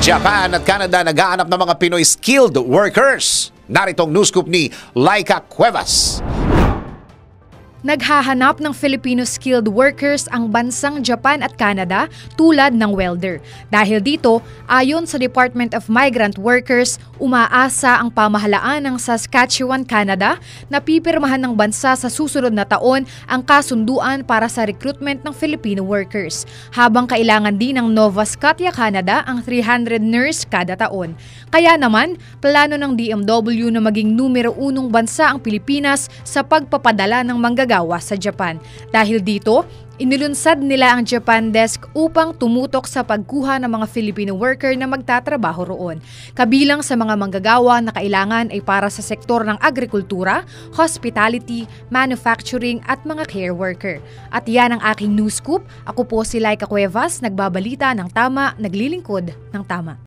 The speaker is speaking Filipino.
Japan at Canada naghahanap ng mga Pinoy skilled workers. Naritong news scoop ni Laika Cuevas. Naghahanap ng Filipino skilled workers ang bansang Japan at Canada tulad ng welder. Dahil dito, ayon sa Department of Migrant Workers, umaasa ang pamahalaan ng Saskatchewan, Canada na pipirmahan ng bansa sa susunod na taon ang kasunduan para sa recruitment ng Filipino workers. Habang kailangan din ng Nova Scotia, Canada ang 300 nurse kada taon. Kaya naman, plano ng DMW na maging numero 1 bansa ang Pilipinas sa pagpapadala ng manggagawa sa Japan. Dahil dito, inilunsad nila ang Japan Desk upang tumutok sa pagkuha ng mga Filipino worker na magtatrabaho roon. Kabilang sa mga manggagawa na kailangan ay para sa sektor ng agrikultura, hospitality, manufacturing at mga care worker. At yan ang aking news scoop. Ako po si Laika Cuevas, nagbabalita ng tama, naglilingkod ng tama.